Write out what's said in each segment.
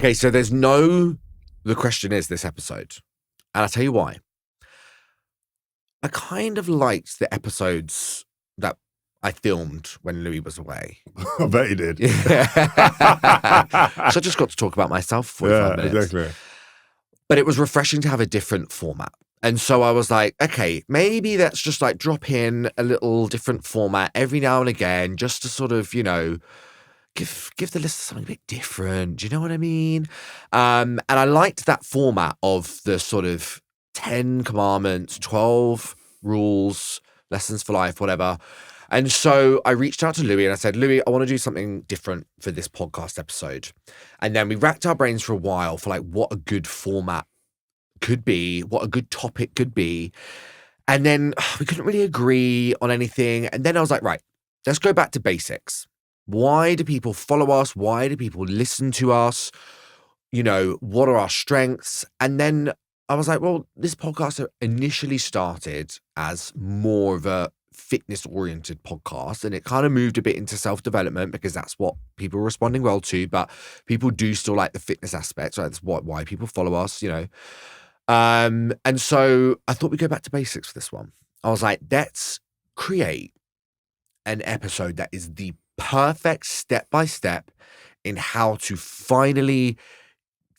Okay, so the question is this episode. And I'll tell you why. I kind of liked the episodes that I filmed when Louis was away. I bet you did. Yeah. So I just got to talk about myself for 45 minutes. Exactly. But it was refreshing to have a different format. And so I was like, okay, maybe let's just like drop in a little different format every now and again just to sort of, give the listener something a bit different. Do you know what I mean? And I liked that format of the sort of 10 commandments, 12 rules, lessons for life, whatever. And so I reached out to Louis and I said, Louis, I want to do something different for this podcast episode. And then we racked our brains for a while for like what a good format could be, what a good topic could be. And then we couldn't really agree on anything. And then I was like, right, let's go back to basics. Why do people follow us? Why do people listen to us? What are our strengths? And then I was like, well, this podcast initially started as more of a fitness-oriented podcast, and it kind of moved a bit into self-development because that's what people are responding well to, but people do still like the fitness aspect, so that's why people follow us, And so I thought we'd go back to basics for this one. I was like, let's create an episode that is the perfect step-by-step in how to finally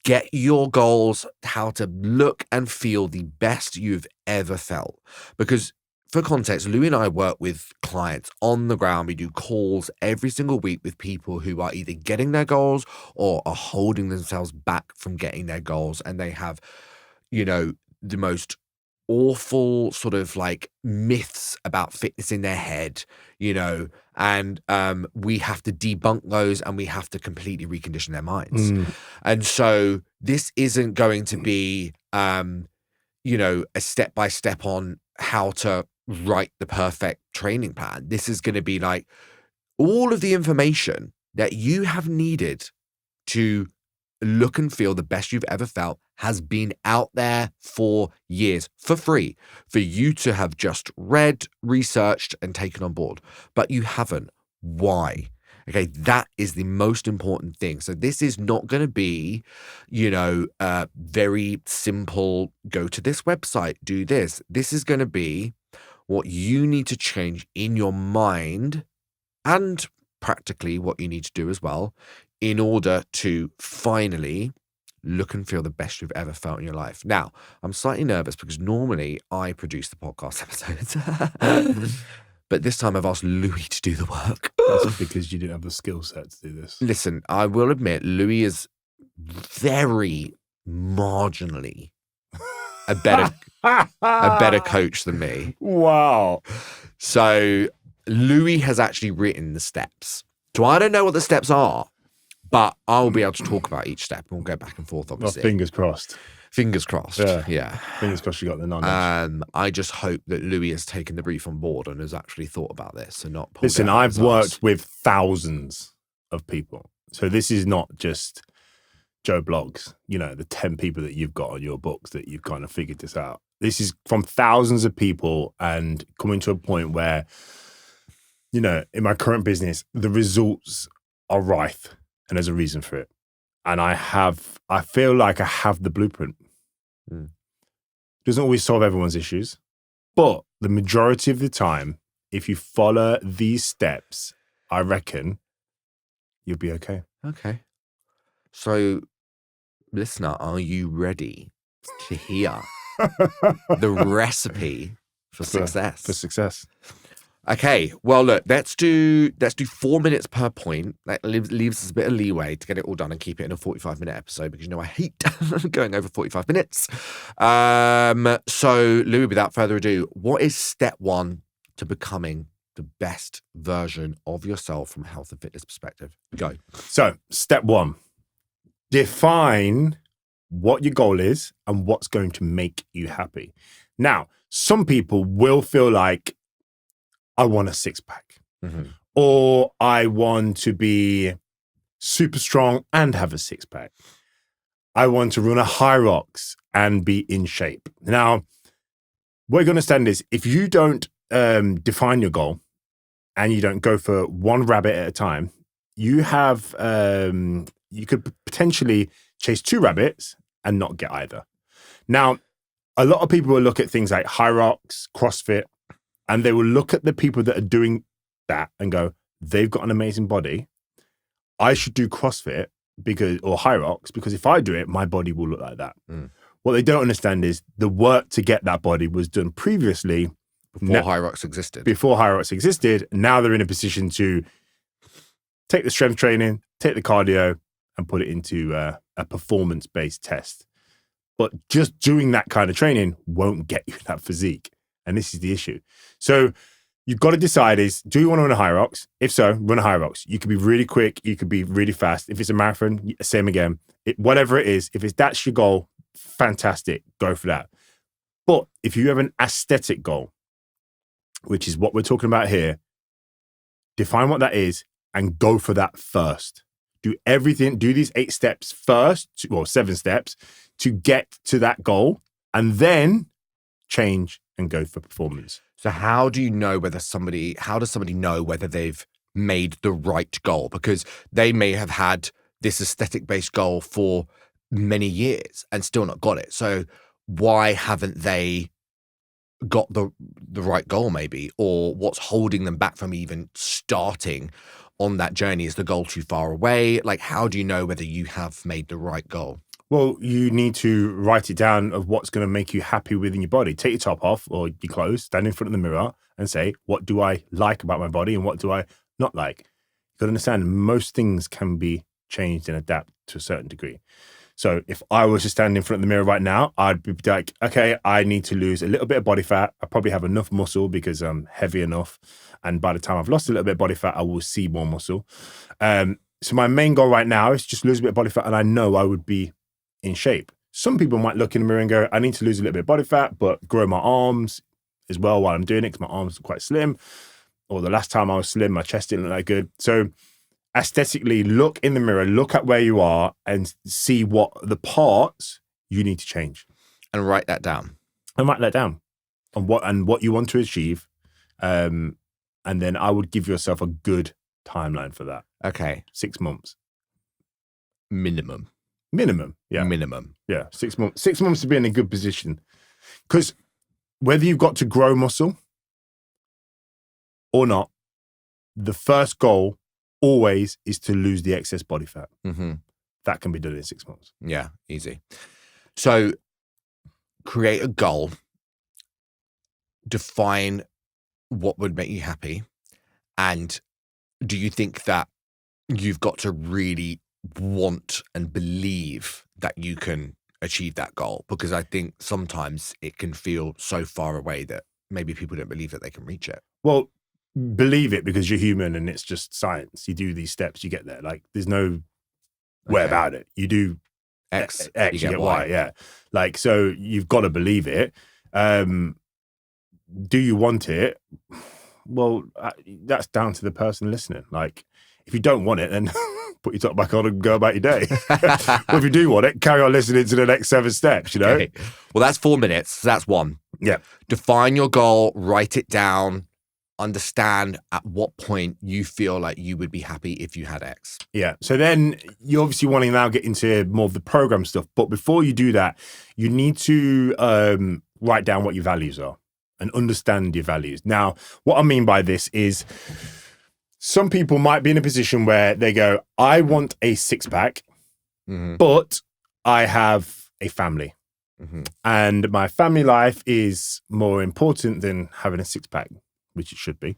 get your goals, how to look and feel the best you've ever felt. Because for context, Louis and I work with clients on the ground. We do calls every single week with people who are either getting their goals or are holding themselves back from getting their goals. And they have, the most awful sort of like myths about fitness in their head, and we have to debunk those and we have to completely recondition their minds. And so this isn't going to be, a step-by-step on how to write the perfect training plan. This is going to be like all of the information that you have needed to look and feel the best you've ever felt has been out there for years for free for you to have just read, researched, and taken on board. But you haven't. Why? Okay, that is the most important thing. So this is not going to be, very simple, go to this website, do this. This is going to be what you need to change in your mind and practically what you need to do as well in order to finally look and feel the best you've ever felt in your life. Now, I'm slightly nervous because normally I produce the podcast episodes. But this time I've asked Louis to do the work. That's because you didn't have the skill set to do this. Listen, I will admit, Louis is very marginally a better coach than me. Wow. So Louis has actually written the steps. So I don't know what the steps are, but I'll be able to talk about each step and we'll go back and forth, obviously. Well, fingers crossed. Fingers crossed. Yeah. Fingers crossed you got the knowledge. I just hope that Louis has taken the brief on board and has actually thought about this and not pulled Listen, it out of I've his worked arse. with thousands of people. So this is not just Joe Blogs, the 10 people that you've got on your books that you've kind of figured this out. This is from thousands of people and coming to a point where, in my current business, the results are rife and there's a reason for it. And I feel like I have the blueprint. Doesn't always solve everyone's issues, but the majority of the time, if you follow these steps, I reckon you'll be okay. Okay. So, listener, are you ready to hear the recipe for success? For success. Okay, well, look, let's do 4 minutes per point. That leaves us a bit of leeway to get it all done and keep it in a 45-minute episode because I hate going over 45 minutes. So, Louis, without further ado, what is step one to becoming the best version of yourself from a health and fitness perspective? Go. So, step one, define what your goal is and what's going to make you happy. Now, some people will feel like, I want a six-pack, or I want to be super strong and have a six-pack. I want to run a high rocks and be in shape. Now, what you're going to understand is if you don't define your goal and you don't go for one rabbit at a time, you have you could potentially chase 2 rabbits and not get either. Now, a lot of people will look at things like High Rocks, CrossFit, and they will look at the people that are doing that and go, they've got an amazing body. I should do CrossFit or High Rocks because if I do it, my body will look like that. What they don't understand is the work to get that body was done previously. Before High Rocks existed. Before High Rocks existed. Now they're in a position to take the strength training, take the cardio, and put it into a performance-based test. But just doing that kind of training won't get you that physique. And this is the issue. So you've got to decide is, do you want to run a High Rocks? If so, run a High Rocks. You could be really quick. You could be really fast. If it's a marathon, same again. Whatever it is, if that's your goal, fantastic. Go for that. But if you have an aesthetic goal, which is what we're talking about here, define what that is and go for that first. Do everything, do these 8 steps first, or 7 steps to get to that goal, and then change and go for performance. So how do you know how does somebody know whether they've made the right goal? Because they may have had this aesthetic-based goal for many years and still not got it. So why haven't they got the right goal maybe? Or what's holding them back from even starting on that journey? Is the goal too far away? Like, how do you know whether you have made the right goal? Well, you need to write it down of what's going to make you happy within your body. Take your top off or your clothes, stand in front of the mirror and say, what do I like about my body and what do I not like? You've got to understand most things can be changed and adapt to a certain degree. So if I was to stand in front of the mirror right now, I'd be like, okay, I need to lose a little bit of body fat. I probably have enough muscle because I'm heavy enough. And by the time I've lost a little bit of body fat, I will see more muscle. So my main goal right now is just lose a bit of body fat. And I know I would be in shape. Some people might look in the mirror and go, I need to lose a little bit of body fat, but grow my arms as well while I'm doing it because my arms are quite slim. Or the last time I was slim, my chest didn't look that good. So aesthetically, look in the mirror, look at where you are and see what the parts you need to change. And write that down. And what you want to achieve. And then I would give yourself a good timeline for that. Okay. 6 months. Minimum. Yeah. Minimum. Yeah. 6 months. 6 months to be in a good position. Because whether you've got to grow muscle or not, the first goal always is to lose the excess body fat. Mm-hmm. That can be done in 6 months. Yeah, easy. So create a goal, define what would make you happy, and do you think that you've got to really want and believe that you can achieve that goal? Because I think sometimes it can feel so far away that maybe people don't believe that they can reach it. Well, believe it because you're human and it's just science. You do these steps, you get there. Like there's no way about it. You do X, you get Y. Yeah. Like, so you've got to believe it. Do you want it? Well, that's down to the person listening. Like, if you don't want it, then put your top back on and go about your day. But if you do want it, carry on listening to the next 7 steps, you know? Okay. Well, that's 4 minutes. So that's one. Yeah. Define your goal, write it down, understand at what point you feel like you would be happy if you had X. Yeah. So then you obviously want to now get into more of the program stuff. But before you do that, you need to write down what your values are and understand your values. Now, what I mean by this is some people might be in a position where they go, I want a 6-pack, but I have a family. And my family life is more important than having a 6-pack, which it should be.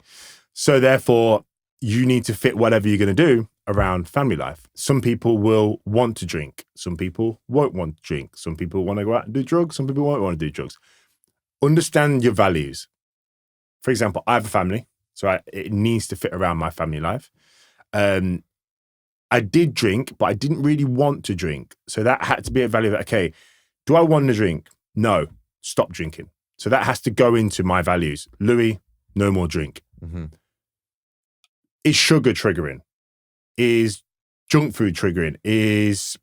So therefore, you need to fit whatever you're going to do around family life. Some people will want to drink. Some people won't want to drink. Some people want to go out and do drugs. Some people won't want to do drugs. Understand your values. For example, I have a family, so it needs to fit around my family life. I did drink, but I didn't really want to drink. So that had to be a value that, okay, do I want to drink? No, stop drinking. So that has to go into my values. Louis, no more drink. Is sugar triggering? Is junk food triggering? Is,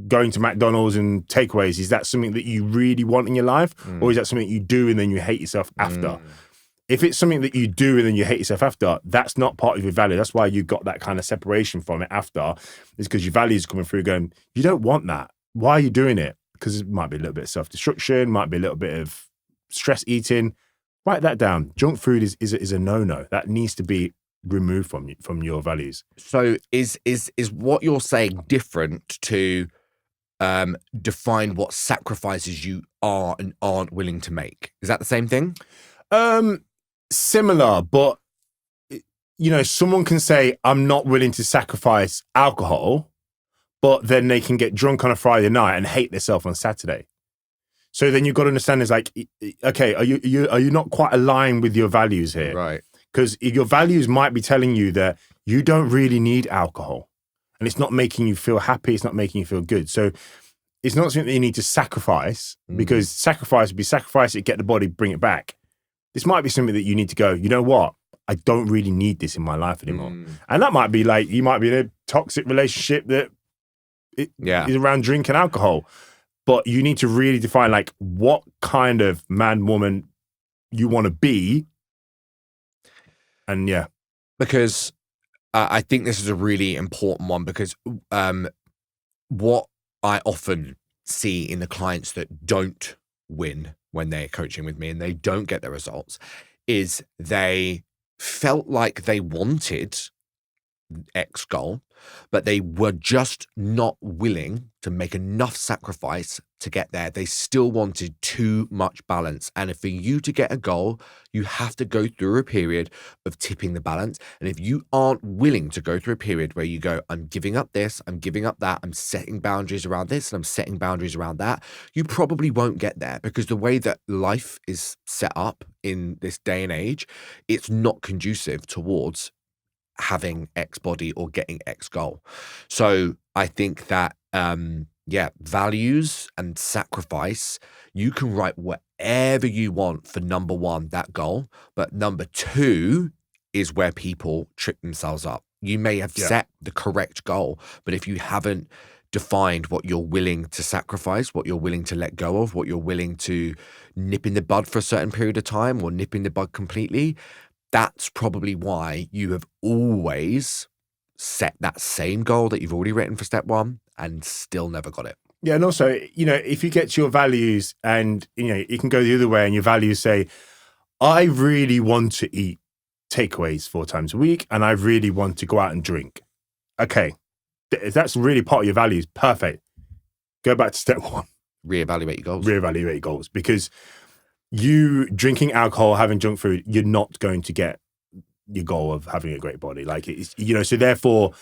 going to McDonald's and takeaways, is that something that you really want in your life? Or is that something you do and then you hate yourself after? If it's something that you do and then you hate yourself after, that's not part of your value. That's why you got that kind of separation from it after, is because your values coming through going, you don't want that. Why are you doing it? Because it might be a little bit of self-destruction, might be a little bit of stress eating. Write that down. Junk food is a no-no. That needs to be removed from your values. So is what you're saying different to define what sacrifices you are and aren't willing to make? Is that the same thing? Similar, but someone can say, I'm not willing to sacrifice alcohol, but then they can get drunk on a Friday night and hate themselves on Saturday. So then you've got to understand, is like, okay, are you not quite aligned with your values here? Right. Because your values might be telling you that you don't really need alcohol and it's not making you feel happy. It's not making you feel good. So it's not something that you need to sacrifice, because sacrifice would be sacrifice it, get the body, bring it back. This might be something that you need to go, you know what? I don't really need this in my life anymore. And that might be like, you might be in a toxic relationship that is around drink and alcohol. But you need to really define like what kind of man, woman you want to be. And because I think this is a really important one, because what I often see in the clients that don't win when they're coaching with me and they don't get their results is they felt like they wanted X goal, but they were just not willing to make enough sacrifice to get there. They still wanted too much balance. And for you to get a goal, you have to go through a period of tipping the balance. And if you aren't willing to go through a period where you go, I'm giving up this, I'm giving up that, I'm setting boundaries around this, and I'm setting boundaries around that, you probably won't get there, because the way that life is set up in this day and age, it's not conducive towards having X body or getting X goal. So I think that, values and sacrifice, you can write whatever you want for number one, that goal. But number two is where people trip themselves up. You may have set the correct goal, but if you haven't defined what you're willing to sacrifice, what you're willing to let go of, what you're willing to nip in the bud for a certain period of time or nip in the bud completely, that's probably why you have always set that same goal that you've already written for step one and still never got it. Yeah. And also, if you get to your values and, you can go the other way and your values say, I really want to eat takeaways 4 times a week and I really want to go out and drink. Okay. If that's really part of your values, perfect. Go back to step one. Reevaluate your goals. Reevaluate your goals, because you drinking alcohol, having junk food, you're not going to get your goal of having a great body. Like, it's, so therefore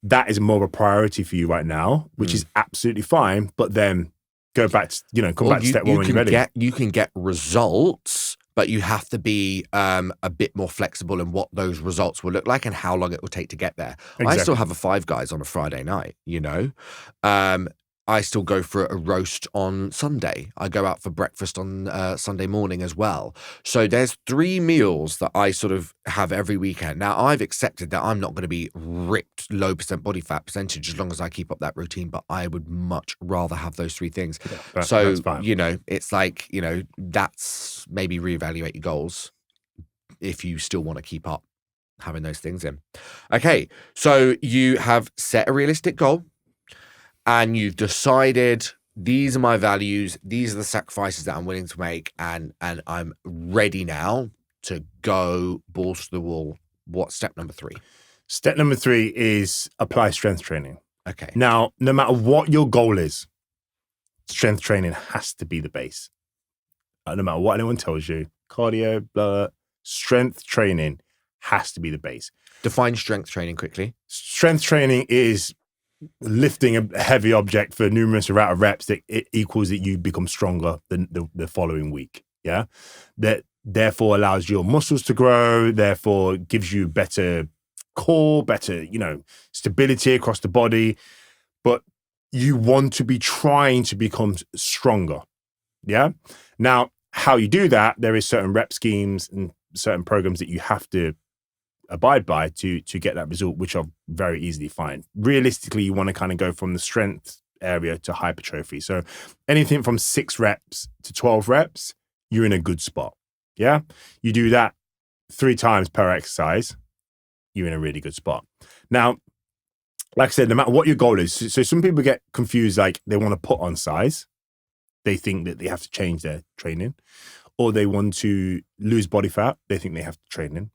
that is more of a priority for you right now, which is absolutely fine. But then go back to, come back to step one when you're ready. You can get results, but you have to be a bit more flexible in what those results will look like and how long it will take to get there. Exactly. I still have a Five Guys on a Friday night, I still go for a roast on Sunday. I go out for breakfast on Sunday morning as well. So there's 3 meals that I sort of have every weekend. Now, I've accepted that I'm not going to be ripped, low percent body fat percentage as long as I keep up that routine, but I would much rather have those 3 things. Yeah, that's fine. It's like, that's maybe reevaluate your goals if you still want to keep up having those things in. Okay, so you have set a realistic goal. And you've decided, these are my values, these are the sacrifices that I'm willing to make, and I'm ready now to go balls to the wall. What's step number 3? Step number 3 is apply strength training. Okay. Now, no matter what your goal is, strength training has to be the base. No matter what anyone tells you, cardio, blah, strength training has to be the base. Define strength training quickly. Strength training is lifting a heavy object for numerous amount of reps that it equals that you become stronger than the following week. Yeah. That therefore allows your muscles to grow, therefore gives you better core, better, stability across the body. But you want to be trying to become stronger. Yeah. Now, how you do that, there is certain rep schemes and certain programs that you have to abide by to get that result, which are very easily fine. Realistically, you want to kind of go from the strength area to hypertrophy. So anything from 6 reps to 12 reps, you're in a good spot. Yeah. You do that 3 times per exercise, you're in a really good spot. Now, like I said, no matter what your goal is, so some people get confused, like they want to put on size. They think that they have to change their training, or they want to lose body fat. They think they have to train in.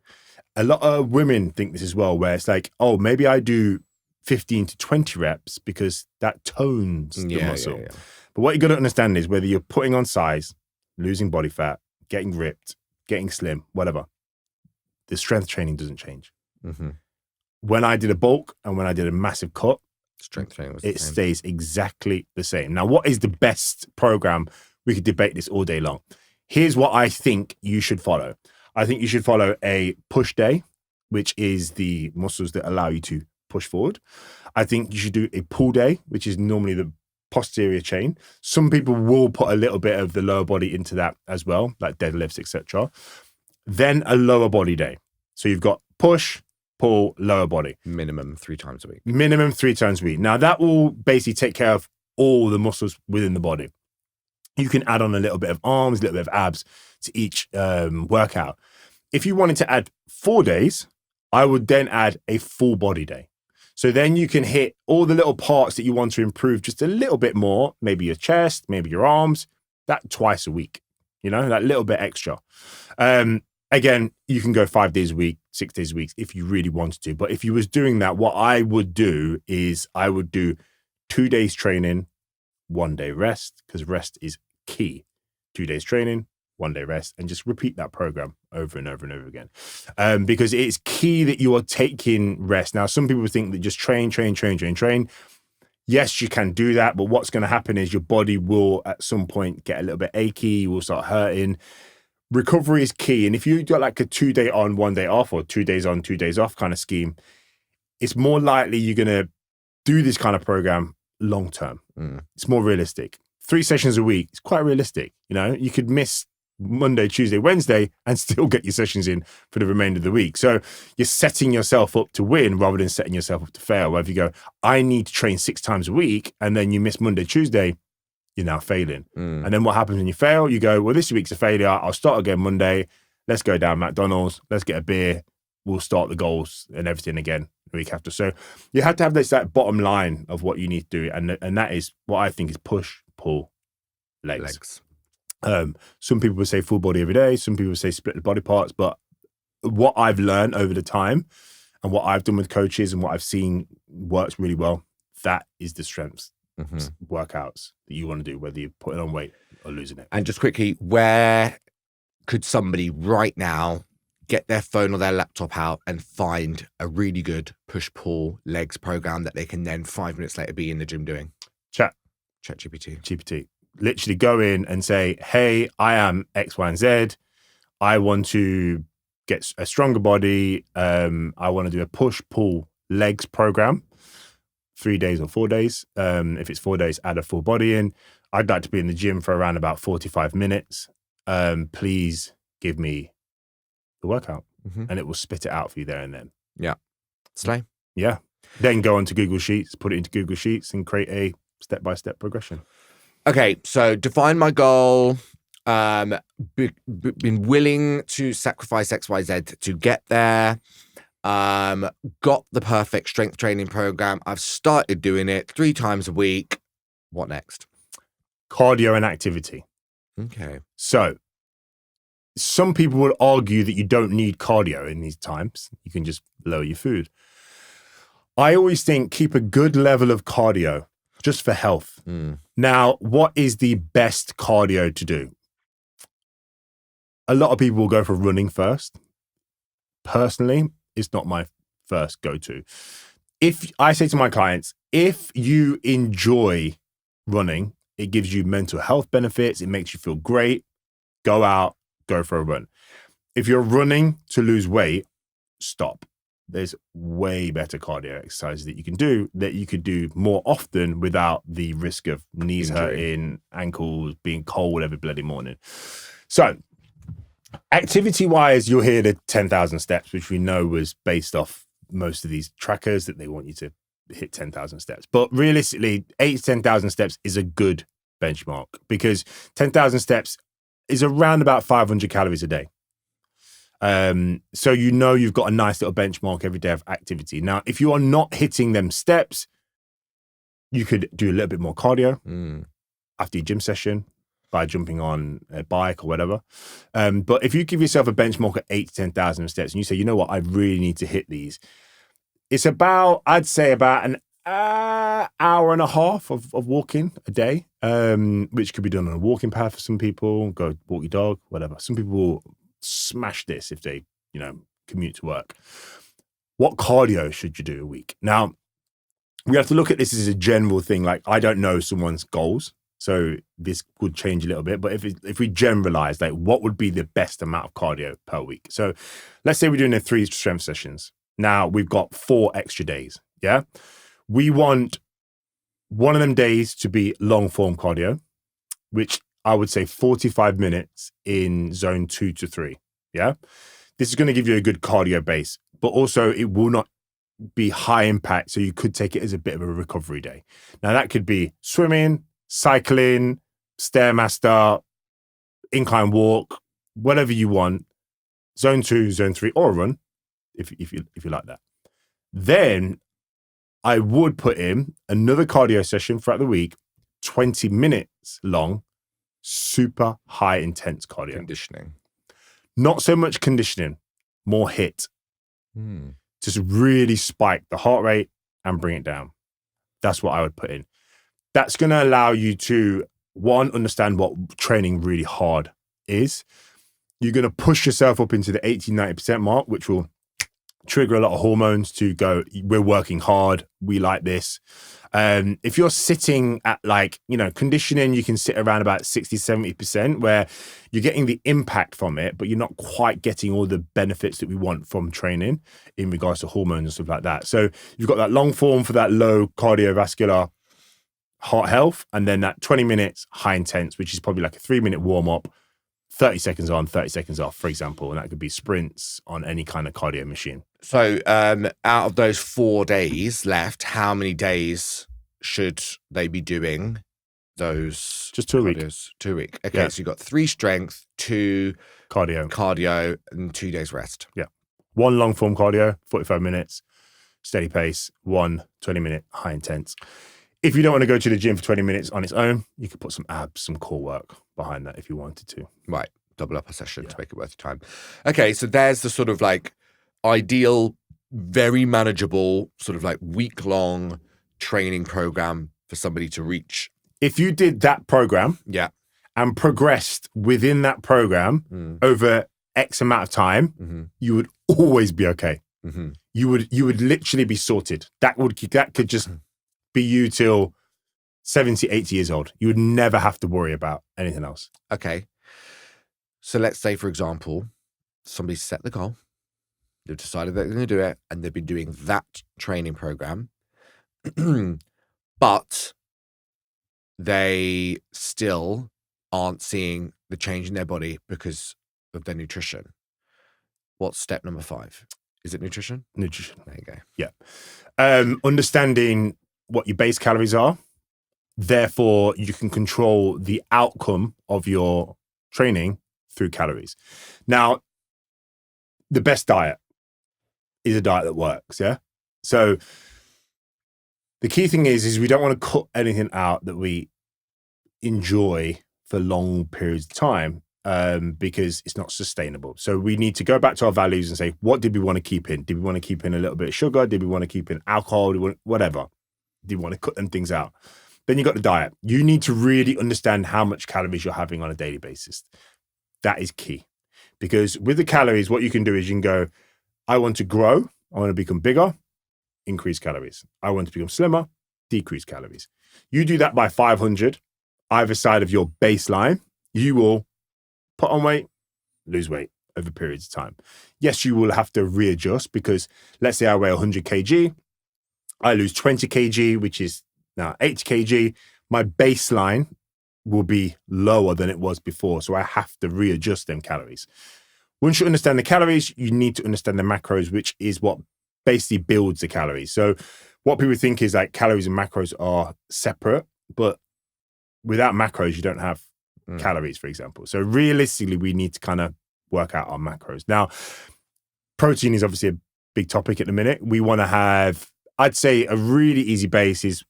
A lot of women think this as well, where it's like, oh, maybe I do 15 to 20 reps because that tones the muscle. Yeah. But what you got to understand is whether you're putting on size, losing body fat, getting ripped, getting slim, whatever, the strength training doesn't change. Mm-hmm. When I did a bulk and when I did a massive cut, strength training was it stays exactly the same. Now, what is the best program? We could debate this all day long. Here's what I think you should follow. I think you should follow a push day, which is the muscles that allow you to push forward. I think you should do a pull day, which is normally the posterior chain. Some people will put a little bit of the lower body into that as well, like deadlifts, etc. Then a lower body day. So you've got push, pull, lower body. Minimum 3 times a week. Minimum 3 times a week. Now, that will basically take care of all the muscles within the body. You can add on a little bit of arms, a little bit of abs to each workout. If you wanted to add 4 days, I would then add a full body day. So then you can hit all the little parts that you want to improve just a little bit more, maybe your chest, maybe your arms, that twice a week, that little bit extra. Again, you can go 5 days a week, 6 days a week if you really wanted to. But if you was doing that, what I would do is I would do 2 days training, 1 day rest, because rest is key. 2 days training, 1 day rest, and just repeat that program over and over and over again. Because it's key that you are taking rest. Now, some people think that just train. Yes, you can do that, but what's going to happen is your body will at some point get a little bit achy, you will start hurting. Recovery is key. And if you got like a 2 day on, 1 day off, or 2 days on, 2 days off kind of scheme, it's more likely you're going to do this kind of program long term. It's more realistic. 3 sessions a week, it's quite realistic. You could miss Monday, Tuesday, Wednesday and still get your sessions in for the remainder of the week. So you're setting yourself up to win rather than setting yourself up to fail. Where if you go, I need to train 6 times a week, and then you miss Monday, Tuesday, you're now failing. And then what happens when you fail? You go, well, this week's a failure. I'll start again Monday. Let's go down McDonald's. Let's get a beer. We'll start the goals and everything again the week after. So you have to have this that bottom line of what you need to do. And that is what I think is push, pull, legs. Some people would say full body every day. Some people would say split the body parts. But what I've learned over the time and what I've done with coaches and what I've seen works really well, that is the strengths. Workouts that you want to do, whether you're putting on weight or losing it. And just quickly, where could somebody right now get their phone or their laptop out and find a really good push-pull legs program that they can then 5 minutes later be in the gym doing? ChatGPT. Literally go in and say, hey, I am X, Y, and Z. I want to get a stronger body. I want to do a push-pull legs program. 3 days or 4 days. If it's 4 days, add a full body in. I'd like to be in the gym for around about 45 minutes. Please give me the workout. And it will spit it out for you there and then. Yeah. Slay. Yeah. Then go onto Google Sheets, put it into Google Sheets and create a step-by-step progression. Okay, so define my goal. Been willing to sacrifice X, Y, Z to get there. Got the perfect strength training program. I've started doing it 3 times a week. What next? Cardio and activity. Okay. So some people would argue that you don't need cardio in these times. You can just lower your food. I always think keep a good level of cardio just for health. Now, what is the best cardio to do? A lot of people will go for running first. Personally, it's not my first go-to. If I say to my clients, if you enjoy running, it gives you mental health benefits, it makes you feel great, go out, go for a run. If you're running to lose weight, stop. There's way better cardio exercises that you can do that you could do more often without the risk of knees hurting, ankles being cold every bloody morning. So activity-wise, you'll hear the 10,000 steps, which we know was based off most of these trackers that they want you to hit 10,000 steps. But realistically, 8 to 10,000 steps is a good benchmark because 10,000 steps is around about 500 calories a day. So you've got a nice little benchmark every day of activity. Now, if you are not hitting them steps, you could do a little bit more cardio after your gym session by jumping on a bike or whatever. But if you give yourself a benchmark at 8 to 10,000 steps and you say, you know what, I really need to hit these, it's about, I'd say about an hour and a half of walking a day, which could be done on a walking path for some people, go walk your dog, whatever. Some people will smash this if they, commute to work. What cardio should you do a week? Now, we have to look at this as a general thing. Like, I don't know someone's goals, so this could change a little bit. But if we generalize, like, what would be the best amount of cardio per week? So let's say we're doing 3 strength sessions. Now we've got 4 extra days. Yeah. We want one of them days to be long form cardio, which I would say 45 minutes in zone 2 to 3. Yeah. This is going to give you a good cardio base, but also it will not be high impact. So you could take it as a bit of a recovery day. Now that could be swimming, cycling, Stairmaster, incline walk, whatever you want, zone 2, zone 3, or a run, if you like that. Then I would put in another cardio session throughout the week, 20 minutes long, super high intense cardio. Conditioning. Not so much conditioning, more HIIT. Just really spike the heart rate and bring it down. That's what I would put in. That's going to allow you to, one, understand what training really hard is. You're going to push yourself up into the 80-90% mark, which will trigger a lot of hormones to go, we're working hard, we like this. If you're sitting at conditioning, you can sit around about 60-70% where you're getting the impact from it, but you're not quite getting all the benefits that we want from training in regards to hormones and stuff like that. So you've got that long form for that low cardiovascular heart health, and then that 20 minutes high intense, which is probably like a 3-minute warm up, 30 seconds on, 30 seconds off, for example. And that could be sprints on any kind of cardio machine. So out of those 4 days left, how many days should they be doing those? Just 2 a week. 2 a week. Okay, yeah. So you've got 3 strength, 2 cardio, and 2 days rest. Yeah. 1 long form cardio, 45 minutes, steady pace, 1 20-minute high intense. If you don't want to go to the gym for 20 minutes on its own, you could put some abs, some core work behind that if you wanted to. Right. Double up a session to make it worth your time. Okay. So there's the sort of ideal, very manageable, sort of week-long training program for somebody to reach. If you did that program and progressed within that program over X amount of time, you would always be okay. You would literally be sorted. That could just be you till 70, 80 years old. You would never have to worry about anything else. Okay. So let's say, for example, somebody set the goal. They've decided they're going to do it, and they've been doing that training program, but they still aren't seeing the change in their body because of their nutrition. What's step number 5? Is it nutrition? Nutrition. There you go. Yeah. Understanding what your base calories are. Therefore, you can control the outcome of your training through calories. Now, the best diet is a diet that works, yeah? So the key thing is we don't want to cut anything out that we enjoy for long periods of time because it's not sustainable. So we need to go back to our values and say, what did we want to keep in? Did we want to keep in a little bit of sugar? Did we want to keep in alcohol? Whatever. Do you want to cut them things out? Then you got the diet. You need to really understand how much calories you're having on a daily basis. That is key. Because with the calories, what you can do is you can go, I want to grow. I want to become bigger. Increase calories. I want to become slimmer. Decrease calories. You do that by 500, either side of your baseline, you will put on weight, lose weight over periods of time. Yes, you will have to readjust because let's say I weigh 100 kg. I lose 20 kg, which is now 80 kg. My baseline will be lower than it was before. So I have to readjust them calories. Once you understand the calories, you need to understand the macros, which is what basically builds the calories. So what people think is calories and macros are separate, but without macros, you don't have calories, for example. So realistically, we need to kind of work out our macros. Now, protein is obviously a big topic at the minute. We want to have, I'd say a really easy base is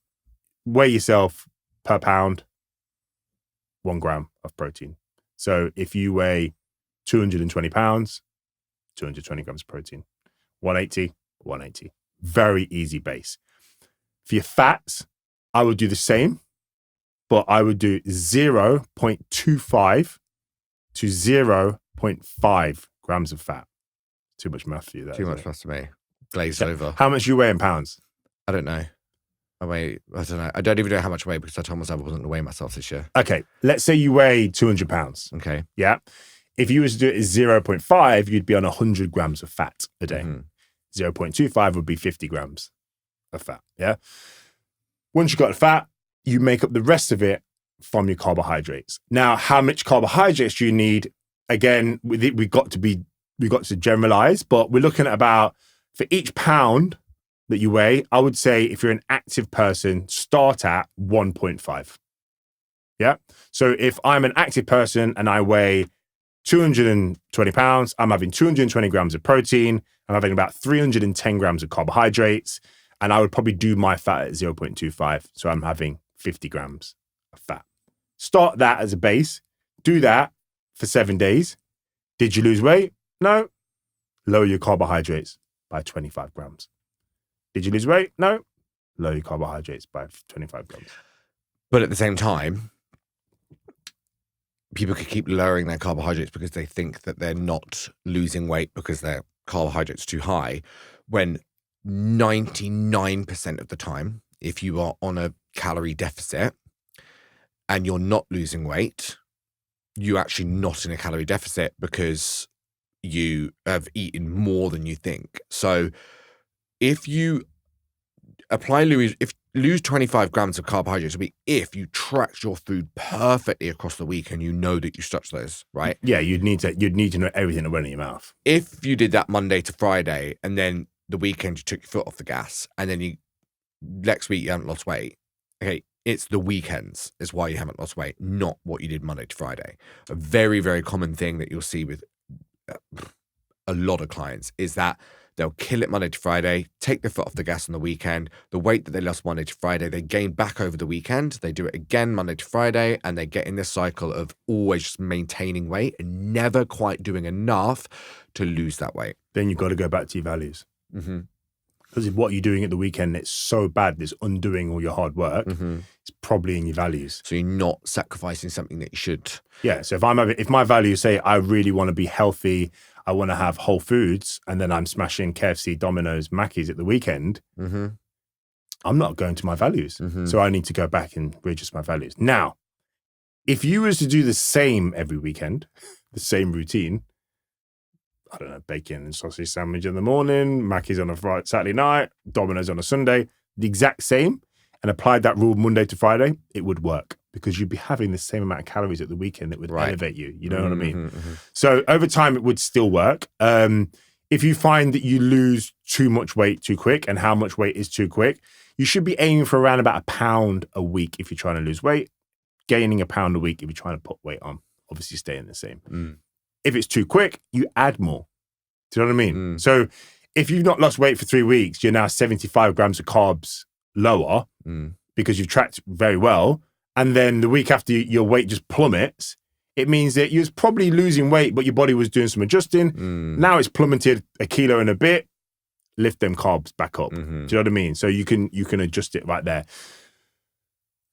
weigh yourself per pound, 1 gram of protein. So if you weigh 220 pounds, 220 grams of protein, 180, 180. Very easy base. For your fats, I would do the same, but I would do 0.25 to 0.5 grams of fat. Too much math for you there. Too much math for me. Glazed over. How much you weigh in pounds? I don't know. I don't know. I don't even know how much I weigh because I told myself I wasn't going to weigh myself this year. Okay, let's say you weigh 200 pounds. Okay. Yeah. If you was to do it as 0.5, you'd be on 100 grams of fat a day. 0.25 would be 50 grams of fat. Yeah. Once you've got the fat, you make up the rest of it from your carbohydrates. Now, how much carbohydrates do you need? Again, we got to generalize, but we're looking at about, for each pound that you weigh, I would say if you're an active person, start at 1.5. Yeah. So if I'm an active person and I weigh 220 pounds, I'm having 220 grams of protein, I'm having about 310 grams of carbohydrates, and I would probably do my fat at 0.25. So I'm having 50 grams of fat. Start that as a base. Do that for 7 days. Did you lose weight? No. Lower your carbohydrates by 25 grams. Did you lose weight? No. Lower your carbohydrates by 25 grams. But at the same time, people could keep lowering their carbohydrates because they think that they're not losing weight because their carbohydrates are too high, when 99% of the time, if you are on a calorie deficit and you're not losing weight, you're actually not in a calorie deficit because you have eaten more than you think. So if you lose 25 grams of carbohydrates a week, if you tracked your food perfectly across the week and you know that you stuck to those, right? Yeah, you'd need to know everything that went in your mouth. If you did that Monday to Friday and then the weekend you took your foot off the gas and then next week you haven't lost weight, okay, it's the weekends is why you haven't lost weight, not what you did Monday to Friday. A very, very common thing that you'll see with a lot of clients is that they'll kill it Monday to Friday, take their foot off the gas on the weekend. The weight that they lost Monday to Friday, they gain back over the weekend. They do it again Monday to Friday, and they get in this cycle of always just maintaining weight and never quite doing enough to lose that weight. Then you've got to go back to your values. Because if what you're doing at the weekend, it's so bad, it's undoing all your hard work, it's probably in your values. So you're not sacrificing something that you should. Yeah, so if my values say I really want to be healthy, I want to have whole foods, and then I'm smashing KFC, Domino's, Mackey's at the weekend, I'm not going to my values. So I need to go back and readjust my values. Now, if you was to do the same every weekend, the same routine, I don't know, bacon and sausage sandwich in the morning, Mackey's on a Saturday night, Domino's on a Sunday, the exact same, and applied that rule Monday to Friday, it would work because you'd be having the same amount of calories at the weekend that would elevate you. You know what I mean? So over time, it would still work. If you find that you lose too much weight too quick, and how much weight is too quick, you should be aiming for around about 1 pound a week if you're trying to lose weight, gaining 1 pound a week if you're trying to put weight on, obviously staying the same. If it's too quick, you add more. Do you know what I mean? So if you've not lost weight for 3 weeks, you're now 75 grams of carbs lower because you've tracked very well. And then the week after your weight just plummets, it means that you was probably losing weight, but your body was doing some adjusting. Now it's plummeted 1 kilo and a bit. Lift them carbs back up. Do you know what I mean? So you can adjust it right there.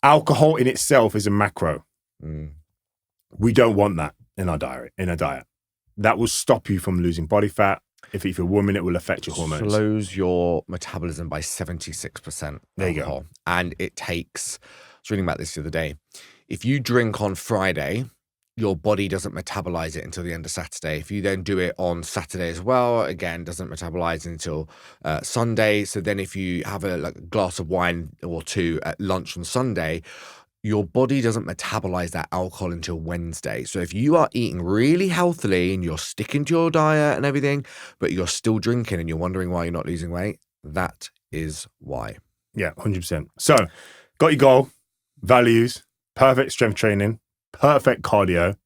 Alcohol in itself is a macro. We don't want that in our diet. That will stop you from losing body fat. If you're a woman, it will affect your hormones. Slows your metabolism by 76%. There you go. And it takes, I was reading about this the other day. If you drink on Friday, your body doesn't metabolize it until the end of Saturday. If you then do it on Saturday as well, again, doesn't metabolize until Sunday. So then if you have a glass of wine or two at lunch on Sunday, your body doesn't metabolize that alcohol until Wednesday. So if you are eating really healthily and you're sticking to your diet and everything, but you're still drinking and you're wondering why you're not losing weight, that is why. Yeah, 100%. So got your goal, values, perfect strength training, perfect cardio.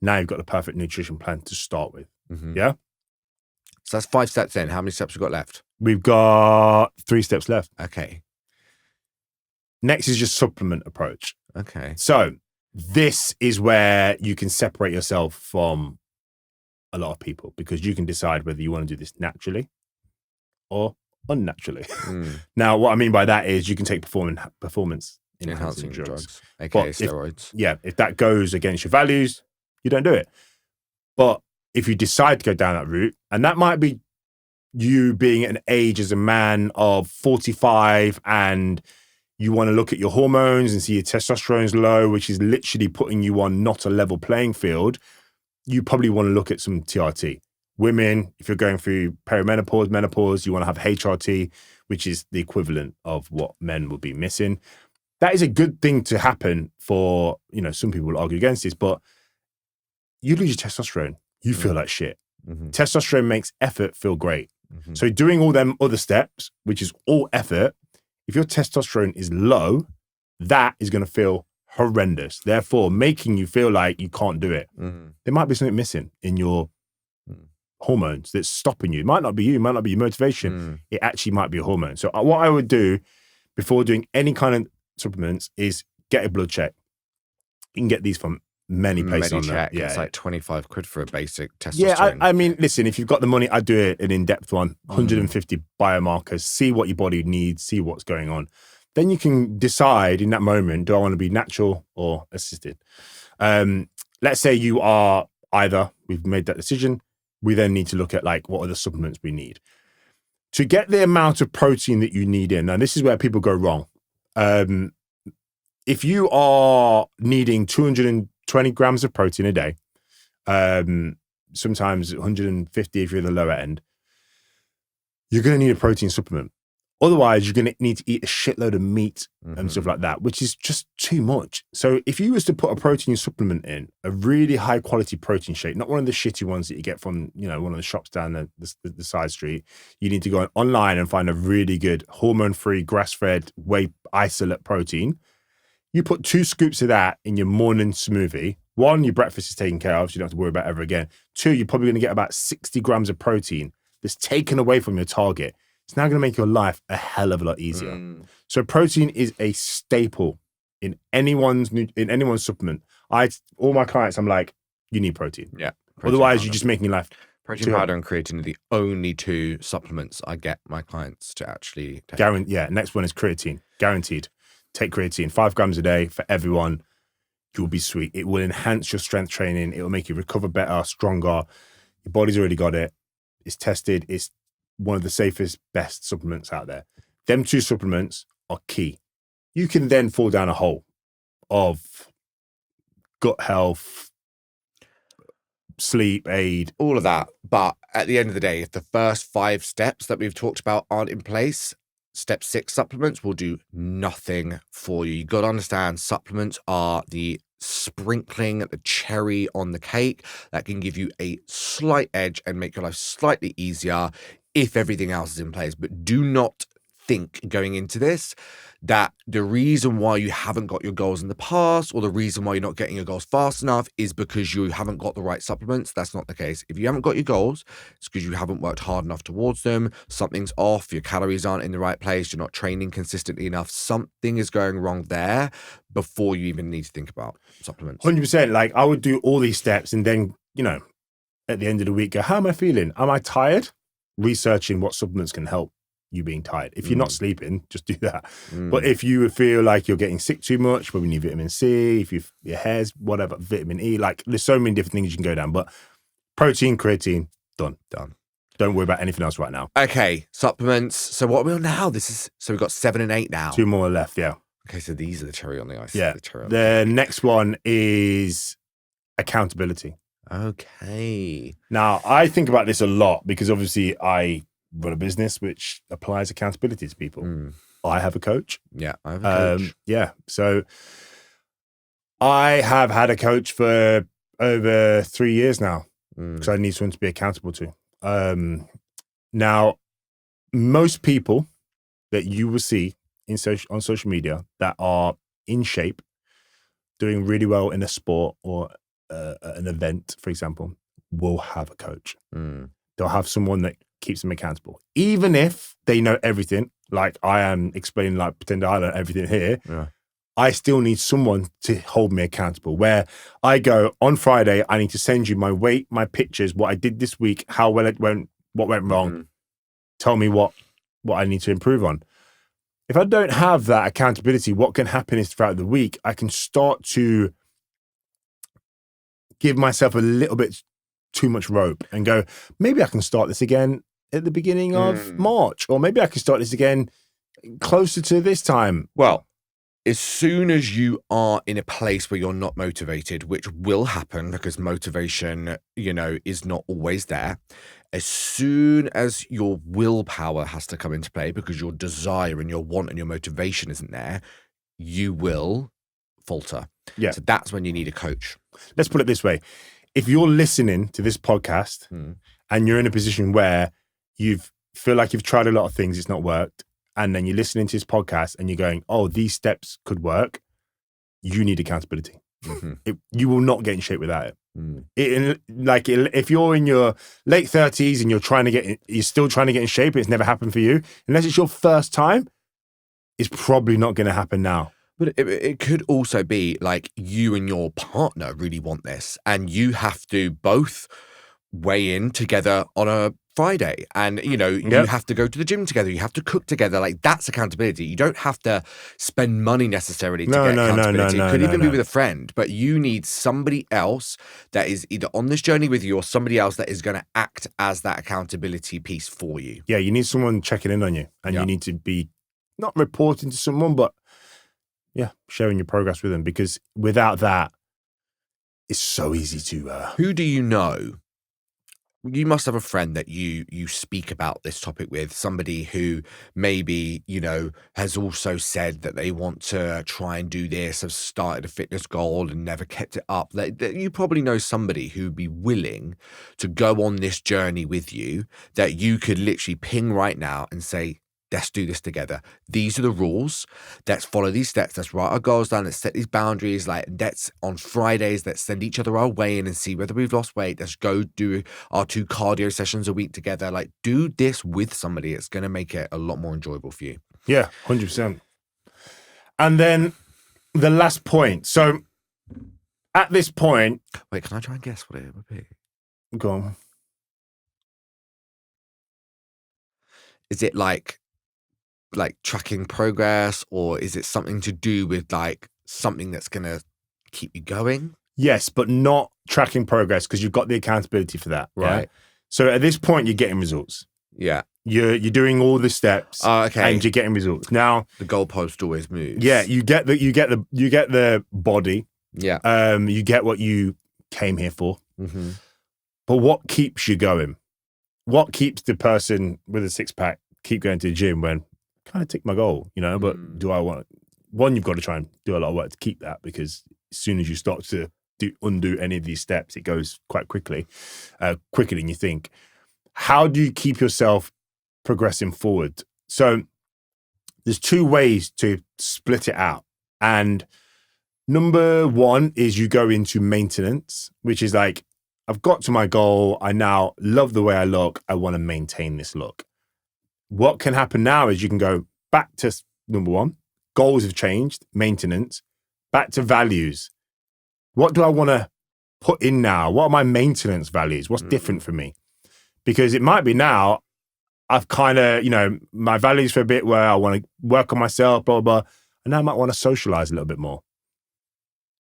Now you've got the perfect nutrition plan to start with. Mhm. Yeah. So that's 5 steps in. How many steps we got left? We've got 3 steps left. Okay. Next is your supplement approach. Okay. So this is where you can separate yourself from a lot of people because you can decide whether you want to do this naturally or unnaturally. Now, what I mean by that is you can take performance enhancing drugs. aka steroids. If that goes against your values, you don't do it. But if you decide to go down that route, and that might be you being at an age as a man of 45 and you want to look at your hormones and see your testosterone's low, which is literally putting you on not a level playing field, you probably want to look at some TRT. Women, if you're going through perimenopause, menopause, you want to have HRT, which is the equivalent of what men will be missing. That is a good thing to happen for, some people will argue against this, but you lose your testosterone. You feel like shit. Mm-hmm. Testosterone makes effort feel great. Mm-hmm. So doing all them other steps, which is all effort, if your testosterone is low, that is going to feel horrendous. Therefore, making you feel like you can't do it. Mm-hmm. There might be something missing in your hormones that's stopping you. It might not be you, it might not be your motivation. It actually might be a hormone. So what I would do before doing any kind of supplements is get a blood check. You can get these from many places on there. Yeah, it's like 25 quid for a basic testosterone. Yeah, I mean, listen, if you've got the money, I'd do an in-depth one, 150 biomarkers, see what your body needs, see what's going on. Then you can decide in that moment, do I want to be natural or assisted? Let's say you are either, we've made that decision, we then need to look at what are the supplements we need. To get the amount of protein that you need in, and this is where people go wrong. If you are needing 220 grams of protein a day, sometimes 150 if you're in the lower end, you're going to need a protein supplement. Otherwise, you're going to need to eat a shitload of meat and stuff like that, which is just too much. So if you was to put a protein supplement in, a really high quality protein shake, not one of the shitty ones that you get from, one of the shops down the side street, you need to go online and find a really good hormone-free, grass-fed, whey isolate protein. You put 2 scoops of that in your morning smoothie. 1, your breakfast is taken care of, so you don't have to worry about it ever again. 2, you're probably going to get about 60 grams of protein that's taken away from your target. It's now going to make your life a hell of a lot easier. So protein is a staple in anyone's supplement. All my clients, I'm like, you need protein. Yeah. Otherwise, you're just making your life. Protein powder and creatine are the only 2 supplements I get my clients to actually take. Next one is creatine. Guaranteed. Take creatine, 5 grams a day for everyone. You'll be sweet. It will enhance your strength training. It will make you recover better, stronger. Your body's already got it. It's tested. It's one of the safest, best supplements out there. Them 2 supplements are key. You can then fall down a hole of gut health, sleep aid, all of that. But at the end of the day, if the first 5 steps that we've talked about aren't in place, step 6 supplements will do nothing for you. You got to understand, supplements are the sprinkling, the cherry on the cake that can give you a slight edge and make your life slightly easier if everything else is in place. But do not think going into this that the reason why you haven't got your goals in the past or the reason why you're not getting your goals fast enough is because you haven't got the right supplements. That's not the case. If you haven't got your goals, it's because you haven't worked hard enough towards them. Something's off. Your calories aren't in the right place. You're not training consistently enough. Something is going wrong there before you even need to think about supplements. 100%. I would do all these steps and then, at the end of the week, go, how am I feeling? Am I tired? Researching what supplements can help you being tired. If you're not sleeping, just do that. But if you feel like you're getting sick too much, probably need vitamin C, if your hair's whatever, vitamin E, there's so many different things you can go down. But protein, creatine, done. Don't worry about anything else right now. Okay, supplements. So what are we on now? So we've got 7 and 8 now. 2 more left, yeah. Okay, so these are the cherry on the ice. Yeah. The next one is accountability. Okay. Now, I think about this a lot because obviously I run a business which applies accountability to people. I have a coach. Yeah, I have a coach. So I have had a coach for over 3 years now because I need someone to be accountable to. Now, most people that you will see on social media that are in shape, doing really well in a sport or an event, for example, will have a coach. Mm. They'll have someone that keeps them accountable, even if they know everything. Like I am explaining, like pretend I know everything here. Yeah. I still need someone to hold me accountable. Where I go on Friday, I need to send you my weight, my pictures, what I did this week, how well it went, what went wrong. Mm-hmm. Tell me what I need to improve on. If I don't have that accountability, what can happen is throughout the week, I can start to give myself a little bit too much rope and go, maybe I can start this again at the beginning of March, or maybe I can start this again closer to this time. Well, as soon as you are in a place where you're not motivated, which will happen because motivation, is not always there. As soon as your willpower has to come into play because your desire and your want and your motivation isn't there, you will falter. Yeah. So that's when you need a coach. Let's put it this way. If you're listening to this podcast and you're in a position where you feel like you've tried a lot of things, it's not worked, and then you're listening to this podcast and you're going, oh, these steps could work, you need accountability. Mm-hmm. You will not get in shape without it. If you're in your late 30s and you're still trying to get in shape, it's never happened for you, unless it's your first time, it's probably not going to happen now. But it could also be like you and your partner really want this, and you have to both weigh in together on a Friday, and you have to go to the gym together, you have to cook together. Like, that's accountability. You don't have to spend money necessarily to get accountability. It could even be with a friend, but you need somebody else that is either on this journey with you or somebody else that is going to act as that accountability piece for you. Yeah, you need someone checking in on you, and you need to be not reporting to someone, but sharing your progress with them, because without that, it's so easy to... Who do you know? You must have a friend that you speak about this topic with, somebody who maybe, has also said that they want to try and do this, have started a fitness goal and never kept it up. You probably know somebody who'd be willing to go on this journey with you, that you could literally ping right now and say, let's do this together. These are the rules. Let's follow these steps. Let's write our goals down. Let's set these boundaries. Let's on Fridays, let's send each other our weigh in and see whether we've lost weight. Let's go do our 2 cardio sessions a week together. Do this with somebody. It's going to make it a lot more enjoyable for you. Yeah, 100%. And then the last point. So at this point... Wait, can I try and guess what it would be? Go on. Is it like tracking progress, or is it something to do with something that's going to keep you going? Yes, but not tracking progress, because you've got the accountability for that. Right. Yeah? So at this point, you're getting results. Yeah. You're doing all the steps. Okay. And you're getting results. Now, the goalpost always moves. Yeah, you get the body. Yeah. You get what you came here for. Mm-hmm. But what keeps you going? What keeps the person with a 6-pack keep going to the gym when kind of tick my goal, but do I want one? You've got to try and do a lot of work to keep that, because as soon as you start to undo any of these steps, it goes quite quickly, quicker than you think. How do you keep yourself progressing forward? So there's 2 ways to split it out. And number 1 is you go into maintenance, which is like, I've got to my goal. I now love the way I look. I want to maintain this look. What can happen now is you can go back to number 1. Goals have changed, maintenance, back to values. What do I want to put in now? What are my maintenance values? What's different for me? Because it might be now I've kind of, my values for a bit where I want to work on myself, blah, blah, blah. And now I might want to socialize a little bit more.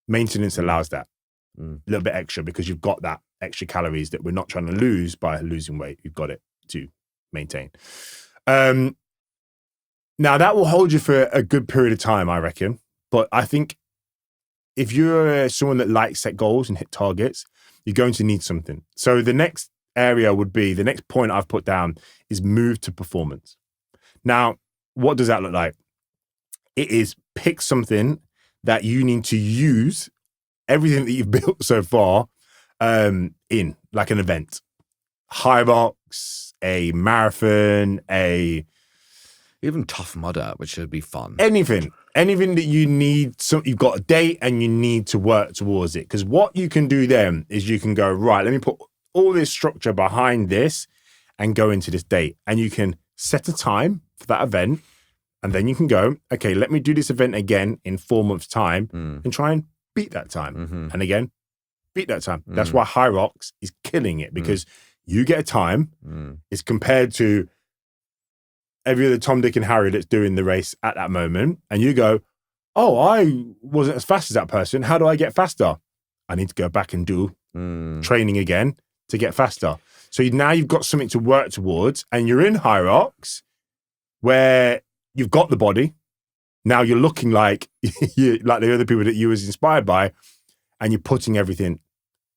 Maintenance allows that. A little bit extra, because you've got that extra calories that we're not trying to lose by losing weight. You've got it to maintain. Now that will hold you for a good period of time, I reckon. But I think if you're someone that likes set goals and hit targets, you're going to need something. So the next area would be, the next point I've put down is move to performance. Now, what does that look like? It is pick something that you need to use everything that you've built so far in, like an event. High rocks, a marathon, Even Tough Mudder, which should be fun. Anything that you need. So you've got a date and you need to work towards it. Because what you can do then is you can go, right, let me put all this structure behind this and go into this date. And you can set a time for that event. And then you can go, okay, let me do this event again in 4 months' time and try and beat that time. Mm-hmm. And again, beat that time. That's why High Rocks is killing it, because you get a time. It's compared to every other Tom, Dick and Harry that's doing the race at that moment. And you go, oh, I wasn't as fast as that person. How do I get faster? I need to go back and do training again to get faster. So now you've got something to work towards, and you're in High Rocks where you've got the body. Now you're looking like like the other people that you was inspired by, and you're putting everything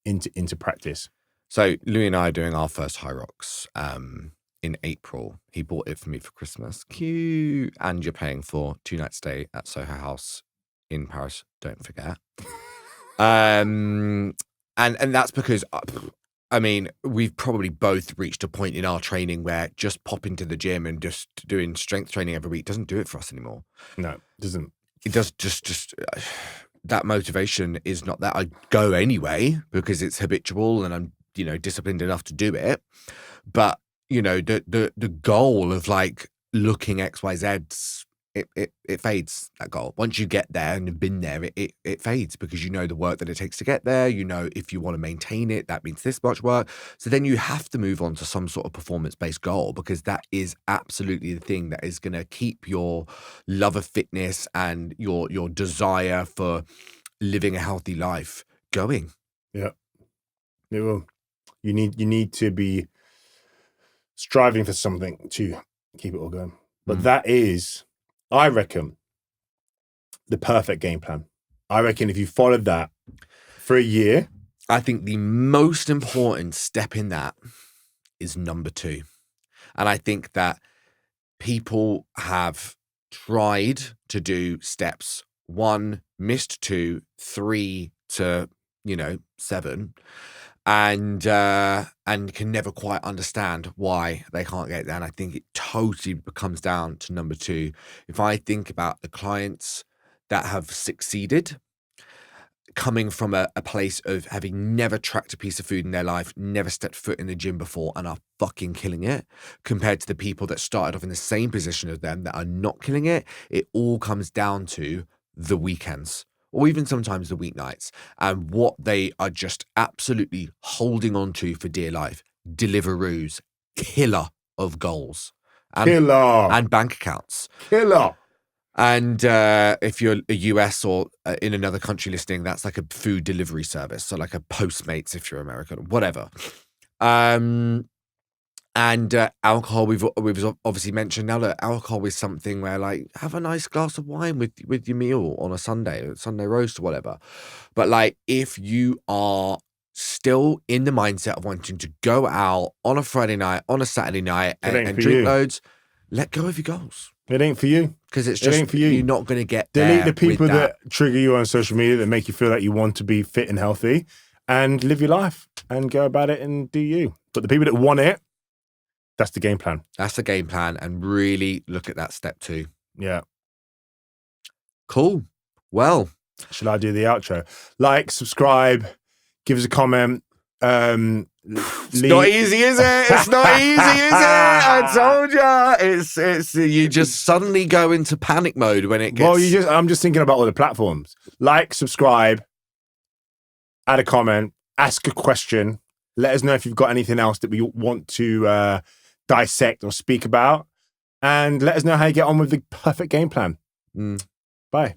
into practice. So Louis and I are doing our first High Rocks in April. He bought it for me for Christmas. Cute. And you're paying for 2 nights stay at Soho House in Paris. Don't forget. And that's because, I mean, we've probably both reached a point in our training where just popping to the gym and just doing strength training every week doesn't do it for us anymore. No, it doesn't. It does just that motivation is not that. I go anyway because it's habitual and I'm, disciplined enough to do it. But, the goal of like looking XYZ, it fades, that goal. Once you get there and have been there, it fades because you know the work that it takes to get there. If you want to maintain it, that means this much work. So then you have to move on to some sort of performance-based goal, because that is absolutely the thing that is going to keep your love of fitness and your desire for living a healthy life going. Yeah, it will. You need to be striving for something to keep it all going. But that is, I reckon, the perfect game plan. I reckon if you followed that for a year. I think the most important step in that is number 2. And I think that people have tried to do steps 1, missed 2, 3 to, 7, and can never quite understand why they can't get there. And I think it totally comes down to number 2. If I think about the clients that have succeeded, coming from a place of having never tracked a piece of food in their life, never stepped foot in the gym before, and are fucking killing it, compared to the people that started off in the same position as them that are not killing it, it all comes down to the weekends, or even sometimes the weeknights, and what they are just absolutely holding on to for dear life. Deliveroos, killer of goals. And bank accounts. Killer. And if you're a US or in another country listening, that's like a food delivery service. So like a Postmates if you're American, whatever. And alcohol, we've obviously mentioned. Now that alcohol is something where, like, have a nice glass of wine with your meal on a Sunday roast or whatever. But like, if you are still in the mindset of wanting to go out on a Friday night, on a Saturday night and drink loads, let go of your goals. It ain't for you. Because it ain't for you. You're not going to get there. Delete the people that trigger you on social media that make you feel like you want to be fit and healthy, and live your life and go about it and do you. But the people that want it, that's the game plan. That's the game plan, and really look at that step 2. Yeah. Cool. Well, should I do the outro? Like, subscribe, give us a comment. It's not easy, is it? It's not easy, is it? I told you. It's you just suddenly go into panic mode when it gets. Well, I'm just thinking about all the platforms. Like, subscribe, add a comment, ask a question. Let us know if you've got anything else that we want to dissect or speak about, and let us know how you get on with the perfect game plan. Bye.